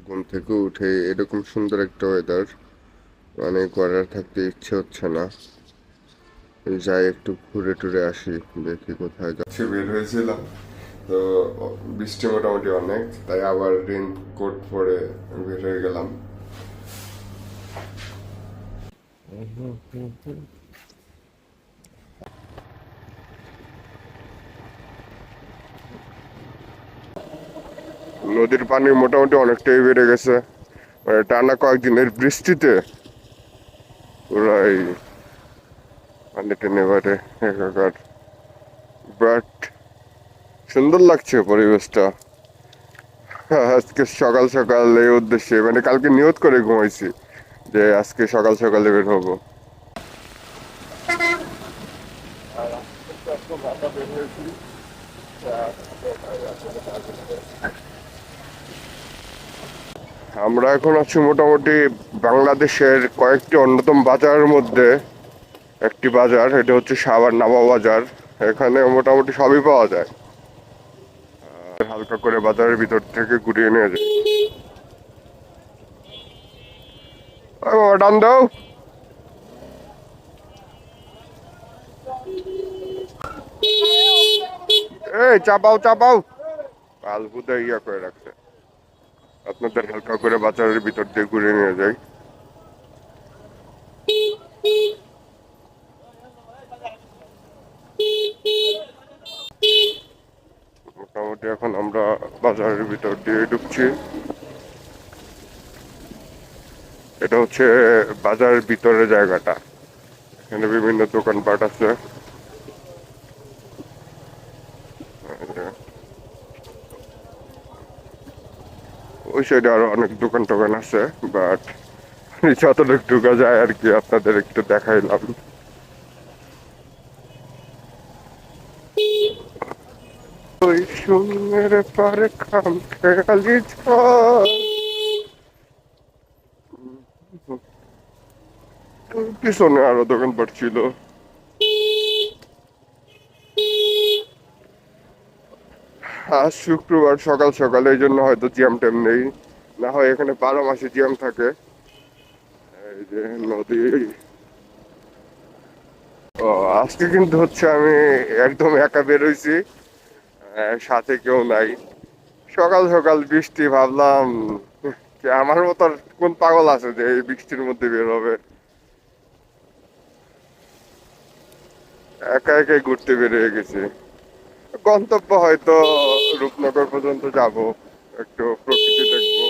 ঘুম থেকে উঠে এরকম সুন্দর একটা ওয়েদার, মানে ঘরে থাকতে ইচ্ছে হচ্ছে না। যাই একটু ঘুরে টুরে আসি, দেখি কোথায় যাচ্ছে। বের হয়েছিলাম তো বৃষ্টি মোটামুটি অনেক, তাই আবার রেইন কোট পরে বের হয়ে গেলাম। নদীর পানি মোটামুটি অনেকটাই বেড়ে গেছে, মানে টানা কয়েকদিনের বৃষ্টিতে পুরাই পানি টেনে বাড়ে একাকার। বাট সুন্দর লাগছে পরিবেশটা। আজকে সকাল সকাল এই উদ্দেশ্যে, মানে কালকে নিয়ত করে ঘুমাইছি যে আজকে সকাল সকালে বের হবো। আমরা এখন আছি মোটামুটি বাংলাদেশের কয়েকটি অন্যতম বাজারের মধ্যে একটি বাজার, এটা হচ্ছে সাভার নামা বাজার। এখানে মোটামুটি সবই পাওয়া যায়। হালকা করে বাজারের ভিতর থেকে ঘুরিয়ে নিয়ে যায়। ওই বাবা ডান দাও। এই চাপাও চাপাও, আলহুদা ইয়া করে রাখছে। আপনাদের হালকা করে বাজারের ভিতর দিয়ে ঘুরিয়ে নিয়ে যাই। মোটামুটি এখন আমরা বাজারের ভিতর দিয়ে ঢুকছি। এটা হচ্ছে বাজারের ভিতরের জায়গাটা, এখানে বিভিন্ন দোকানপাট আছে। ওই সাইডে আরো অনেক দোকান টোকান আছে, বাট যতটুকু ঢুকা যায় আর কি আপনাদের একটু দেখাইলাম। ওই শূন্যের পারে খাম খেয়ালি ঝড়, পিছনে আরো দোকানপাট ছিল। আজ শুক্রবার সকাল সকাল, এই জন্য হয়তো জ্যাম ট্যাম নেই, না হয় এখানে 12 মাসে জ্যাম থাকে। এই যে নদী। ও, আজকে কিন্তু হচ্ছে আমি একদম একা বেরোইছি, সাথে কেউ নাই। সকাল সকাল বৃষ্টি, ভাবলাম যে আমার মতো আর কোন পাগল আছে যে এই বৃষ্টির মধ্যে বের হবে। একা একাই ঘুরতে বেরিয়ে গেছি। গন্তব্য হয়তো রূপনগর পর্যন্ত যাব, একটু প্রকৃতি দেখবো।